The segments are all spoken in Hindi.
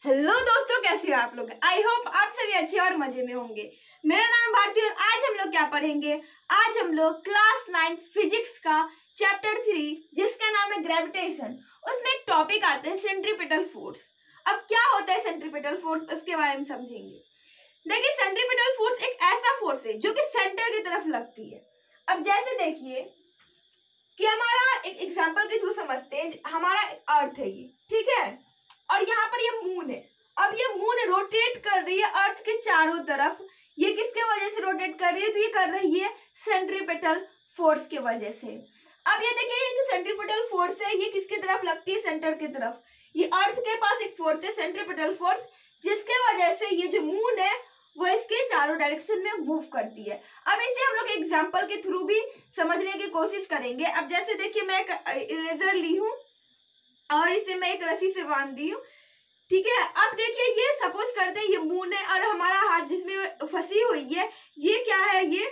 हेलो दोस्तों, कैसे हो आप लोग। आई होप आप सभी अच्छे और मजे में होंगे। मेरा नाम भारती और आज हम लोग क्या पढ़ेंगे। आज हम लोग क्लास 9 फिजिक्स का चैप्टर 3 जिसका नाम है ग्रेविटेशन, उसमें एक टॉपिक आता है सेंट्रीपिटल फोर्स। अब क्या होता है सेंट्रीपिटल फोर्स, उसके बारे में समझेंगे। देखिए, सेंट्रीपिटल फोर्स एक ऐसा फोर्स है जो कि सेंटर की तरफ लगती है। अब जैसे देखिए कि हमारा एक एग्जाम्पल के थ्रू समझते हैं। हमारा अर्थ है ये, ठीक है, और यहाँ पर ये मून है। अब ये मून रोटेट कर रही है अर्थ के चारों तरफ। ये किसके वजह से रोटेट कर रही है, तो ये कर रही है सेंट्रीपिटल फोर्स के वजह से। अब ये देखिए, ये जो सेंट्रीपिटल फोर्स है ये किसकी तरफ लगती है, सेंटर की तरफ। ये अर्थ के पास एक फोर्स है सेंट्रीपिटल फोर्स, जिसके वजह से ये जो मून है वो इसके चारों डायरेक्शन में मूव करती है। अब इसे हम लोग एग्जाम्पल के थ्रू भी समझने की कोशिश करेंगे। अब जैसे देखिए, मैं एक इरेजर ली हूँ और इसे मैं एक रस्सी से बांध दी हूँ, ठीक है। अब देखिए, ये सपोज करते हैं ये मून है और हमारा हाथ जिसमें फंसी हुई है ये क्या है, ये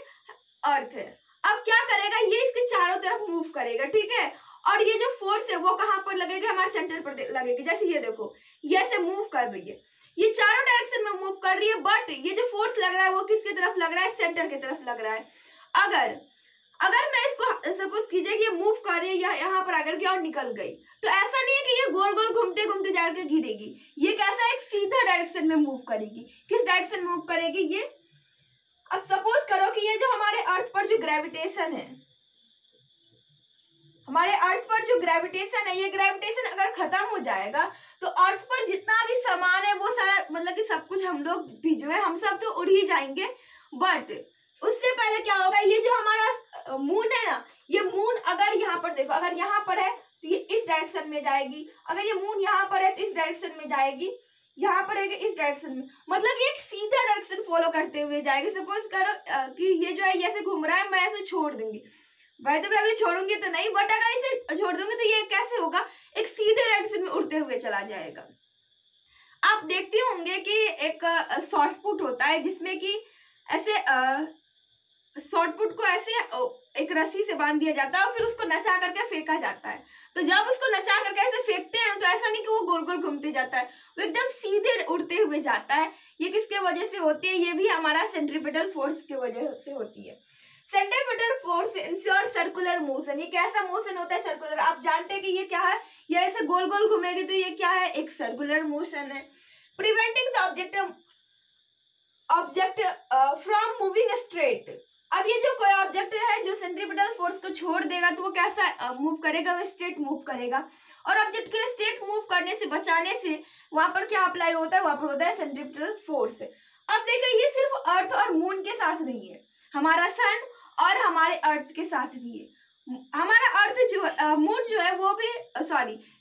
अर्थ है। अब क्या करेगा, ये इसके चारों तरफ मूव करेगा, ठीक है। और ये जो फोर्स है वो कहाँ पर लगेगा, हमारे सेंटर पर लगेगी। जैसे ये देखो, ये ऐसे मूव कर रही है, ये चारों डायरेक्शन में मूव कर रही है, बट ये जो फोर्स लग रहा है वो किसकी तरफ लग रहा है, सेंटर की तरफ लग रहा है। अगर मैं इसको सपोज कीजिए कि ये मूव कर रही है यहाँ पर आकर के और निकल गई, तो ऐसा नहीं है कि ये गोल गोल घूमते घूमते जाकर गिरेगी। ये कैसा, एक सीधा डायरेक्शन में मूव करेगी। किस डायरेक्शन में मूव करेगी ये। अब सपोज करो कि ये जो हमारे अर्थ पर जो ग्रेविटेशन है, हमारे अर्थ पर जो ग्रेविटेशन है, ये ग्रेविटेशन अगर खत्म हो जाएगा तो अर्थ पर जितना भी सामान है वो सारा, मतलब कि सब कुछ हम लोग भी जो है हम सब तो उड़ ही जाएंगे। बट उससे पहले क्या होगा, ये जो हमारा मून है ना, ये मून अगर यहाँ पर देखो, अगर यहाँ पर है तो ये इस डायरेक्शन में जाएगी। अगर ये मून यहाँ पर है तो इस डायरेक्शन में जाएगी, यहाँ पर है इस डायरेक्शन में, मतलब ये एक सीधा डायरेक्शन फॉलो करते हुए जाएगी। सपोज करो कि ये जो है ऐसे घूम रहा है, मैं ऐसे छोड़ दूंगी। वैसे तो मैं अभी छोड़ूंगी तो नहीं, बट अगर इसे छोड़ दूंगी तो ये कैसे होगा, एक सीधे डायरेक्शन में उड़ते हुए चला जाएगा। आप देखते होंगे कि एक शॉर्टपुट होता है जिसमें कि ऐसे शॉर्टपुट को ऐसे एक रस्सी से बांध दिया जाता है और फिर उसको नचा करके फेंका जाता है। तो जब उसको नचा करके ऐसे फेंकते हैं तो ऐसा नहीं कि वो गोल गोल घूमते जाता है, वो एकदम सीधे उड़ते हुए जाता है। ये किसके वजह से होती है, ये भी हमारा सेंट्रीपिटल फोर्स की वजह से होती है। Centripetal force ensure circular motion. ये कैसा मोशन होता है, सर्कुलर। आप जानते हैं कि ये क्या है, ये ऐसे गोल गोल घूमेगी तो ये क्या है, एक सर्कुलर मोशन है। Preventing the object from moving straight. अब ये जो कोई ऑब्जेक्ट है जो सेंट्रीपिटल फोर्स को छोड़ देगा तो वो कैसा मूव करेगा, वो स्ट्रेट मूव करेगा। और ऑब्जेक्ट के स्ट्रेट मूव करने से बचाने से वहां पर क्या अप्लाई होता है, वहां पर होता है सेंट्रीपिटल फोर्स। अब देखिए, ये सिर्फ अर्थ और मून के साथ नहीं है, हमारा सन और हमारे अर्थ के साथ भी है। हमारा अर्थ जो मून जो है वो भी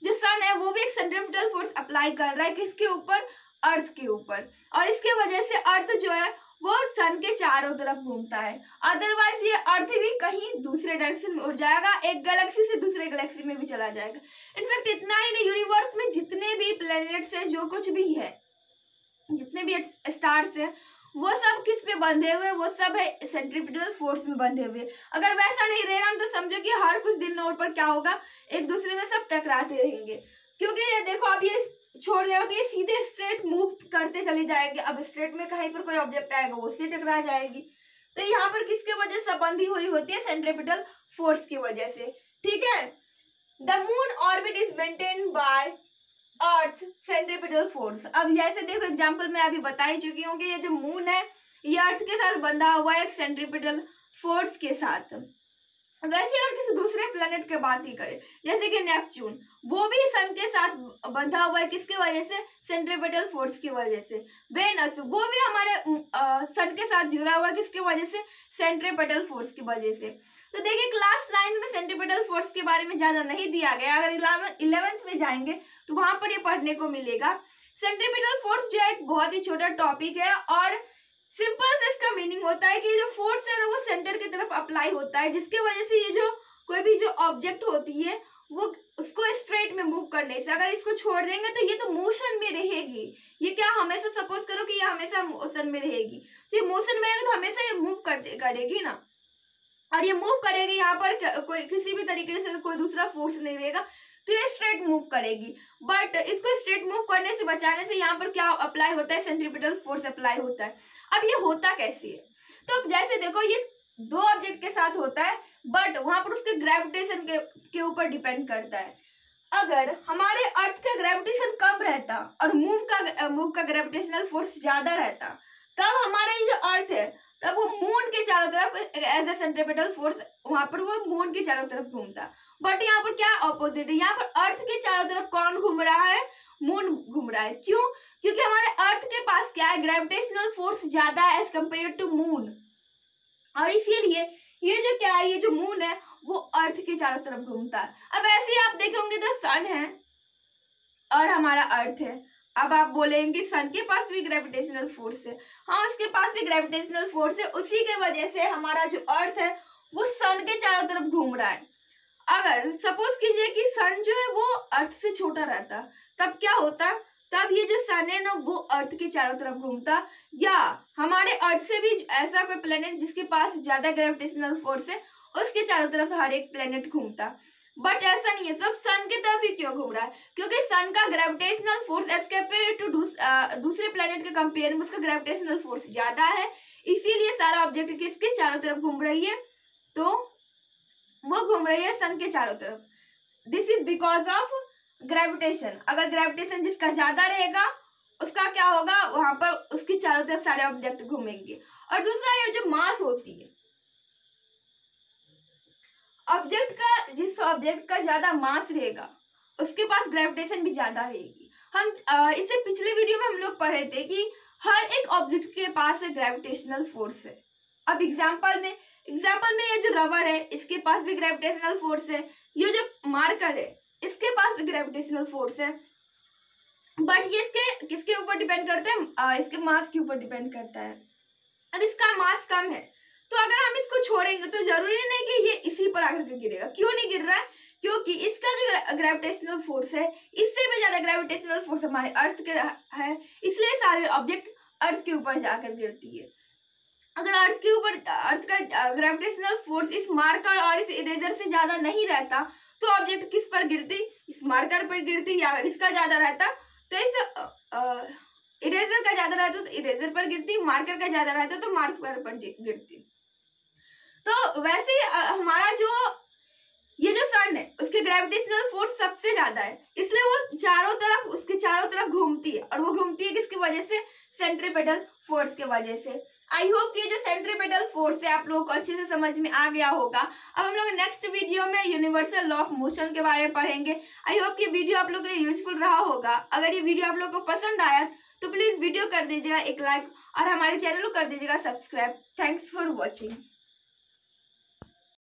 जो सन है वो भी एक सेंट्रीपिटल फोर्स अप्लाई कर रहा है, किसके ऊपर, अर्थ के ऊपर। और इसके वजह से अर्थ जो है वो सन के चारों तरफ घूमता है। अदरवाइज ये अर्थ भी कहीं दूसरे डायरेक्शन में उड़ जाएगा, एक गैलेक्सी से दूसरे गैलेक्सी में भी चला जाएगा। इनफैक्ट इतना ही नहीं, यूनिवर्स में जितने भी प्लैनेट्स हैं, जो कुछ भी है, जितने भी स्टार्स हैं, वो सब किस पे बंधे हुए, वो सब है सेंट्रीपिटल फोर्स में बंधे हुए। अगर वैसा नहीं रहेगा तो समझो कि हर कुछ दिनों पर क्या होगा, एक दूसरे में सब टकराते रहेंगे। क्योंकि ये देखो, अब ये छोड़ देगा तो ये सीधे स्ट्रेट मूव करते चले जाएंगे। अब स्ट्रेट में कहीं पर कोई ऑब्जेक्ट आएगा वो उससे टकरा जाएगी। तो यहाँ पर किसके वजह से बंधी हुई होती है, सेंट्रीपिटल फोर्स की वजह से, ठीक है। The moon orbit is maintain by earth centripetal force. अब जैसे देखो, एग्जांपल मैं अभी बता ही चुकी हूँ कि ये जो मून है ये अर्थ के साथ बंधा हुआ है एक सेंट्रीपिटल फोर्स के साथ। वैसे और किसी दूसरे प्लेनेट की बात ही करें, जैसे कि नेपच्यून, वो भी सन के साथ बंधा हुआ है, किसकी वजह से, सेंट्रीपिटल फोर्स की वजह से। वेनस, वो भी हमारे सन के साथ जुड़ा हुआ है, किसकी वजह से, सेंट्रीपिटल फोर्स की वजह से। तो देखिए, क्लास 9 में सेंट्रीपिटल फोर्स के बारे में ज्यादा नहीं दिया गया, अगर 11th में जाएंगे तो वहां पर ये पढ़ने को मिलेगा। सेंट्रीपिटल फोर्स जो है एक बहुत ही छोटा टॉपिक है और सिंपल से इसका मीनिंग होता है कि जो फोर्स है ना वो सेंटर की तरफ अप्लाई होता है, जिसके वजह से ये जो कोई भी जो ऑब्जेक्ट होती है वो उसको स्ट्रेट में मूव करने से, अगर इसको छोड़ देंगे तो ये तो मोशन में रहेगी। ये क्या हमेशा, सपोज करो कि ये हमेशा मोशन में रहेगी, तो ये मोशन में रहेगी तो हमेशा ये मूव करेगी ना, और ये मूव करेगी। यहाँ पर कोई किसी भी तरीके से कोई दूसरा फोर्स नहीं रहेगा, तो ये स्ट्रेट मूव करेगी। बट इसको स्ट्रेट मूव करने से बचाने से यहाँ पर क्या अप्लाई होता है, सेंट्रीपिटल फोर्स अप्लाई होता है। अब ये होता कैसे है, तो अब जैसे देखो ये दो ऑब्जेक्ट के साथ होता है, बट वहां पर उसके ग्रेविटेशन के ऊपर डिपेंड करता है। अगर हमारे अर्थ का ग्रेविटेशन कम रहता और मूव का ग्रेविटेशनल फोर्स ज्यादा रहता, तब हमारा ये जो अर्थ है तब वो मून के चारों तरफ एज ए सेंट्रीपिटल फोर्स वहां पर वो मून के चारों तरफ घूमता। बट यहाँ पर क्या ऑपोजिट है, यहाँ पर अर्थ के चारों तरफ कौन घूम रहा है, मून घूम रहा है। क्यों, क्योंकि हमारे अर्थ के पास क्या है, ग्रेविटेशनल फोर्स ज्यादा है एज कम्पेयर टू मून, और इसीलिए ये जो क्या है, ये जो मून है वो अर्थ के चारों तरफ घूमता है। अब ऐसे ही आप देखेंगे तो सन है और हमारा अर्थ है। अब आप बोलेंगे सन के पास भी ग्रेविटेशनल फोर्स है, हाँ उसके पास भी ग्रेविटेशनल फोर्स है, उसी के वजह से हमारा जो अर्थ है वो सन के चारों तरफ घूम रहा है। अगर सपोज कीजिए कि सन जो है वो अर्थ से छोटा रहता, तब क्या होता, तब ये जो सन है ना वो अर्थ के चारों तरफ घूमता, या हमारे अर्थ से भी ऐसा कोई प्लेनेट जिसके पास ज्यादा ग्रेविटेशनल फोर्स है उसके चारों तरफ हर एक प्लेनेट घूमता। बट ऐसा नहीं है, सब सन की तरफ ही क्यों घूम रहा है, क्योंकि सन का gravitational force as compare to दूसरे प्लेनेट के कंपेयर में उसका ग्रेविटेशनल फोर्स ज्यादा है, इसीलिए सारा ऑब्जेक्ट किसके चारों तरफ घूम रही है, तो वो घूम रही है सन के चारों तरफ। This is because of gravitation. अगर ग्रेविटेशन जिसका ज्यादा रहेगा उसका क्या होगा, वहां पर उसके चारों तरफ सारे ऑब्जेक्ट घूमेंगे। और दूसरा ये जो मास होती है ऑब्जेक्ट का, जिस ऑब्जेक्ट का ज्यादा मास रहेगा उसके पास ग्रेविटेशन भी ज्यादा रहेगी। हम इससे पिछले वीडियो में हम लोग पढ़े थे कि हर एक ऑब्जेक्ट के पास एक ग्रेविटेशनल फोर्स है। अब एग्जाम्पल में ये जो रबर है इसके पास भी ग्रेविटेशनल फोर्स है, ये जो मार्कर है इसके पास भी ग्रेविटेशनल फोर्स है, बट ये इसके किसके ऊपर डिपेंड करता है, इसके मास के ऊपर डिपेंड करता है। अब इसका मास कम है तो अगर हम इसको छोड़ेंगे तो जरूरी नहीं कि ये इसी पर आकर के गिरेगा। क्यों नहीं गिर रहा है, क्योंकि इसका जो ग्रेविटेशनल फोर्स है इससे भी ज्यादा ग्रेविटेशनल फोर्स हमारे अर्थ के है, इसलिए सारे ऑब्जेक्ट अर्थ के ऊपर जाकर गिरती है। अगर अर्थ का ग्रेविटेशनल फोर्स इस मार्कर और इस इरेजर से ज्यादा नहीं रहता तो ऑब्जेक्ट किस पर गिरती, इस मार्कर पर गिरती, या अगर इसका ज्यादा रहता तो इस इरेजर का ज्यादा रहता तो इरेजर पर गिरती, मार्कर का ज्यादा रहता तो मार्कर पर गिरती। तो वैसे हमारा जो ये जो सन है उसके ग्रेविटेशनल फोर्स सबसे ज्यादा है, इसलिए वो उसके चारों तरफ घूमती है, और वो घूमती है किसकी वजह से, सेंट्रीपिटल फोर्स के वजह से। आई होप कि जो सेंट्रीपिटल फोर्स है आप लोगों को अच्छे से समझ में आ गया होगा। अब हम लोग नेक्स्ट वीडियो में यूनिवर्सल लॉ ऑफ मोशन के बारे में पढ़ेंगे। आई होप कि वीडियो आप लोगों के लिए यूजफुल रहा होगा। अगर ये वीडियो आप लोगों को पसंद आया तो प्लीज वीडियो कर दीजिएगा एक लाइक और हमारे चैनल को कर दीजिएगा सब्सक्राइब। Thanks for watching.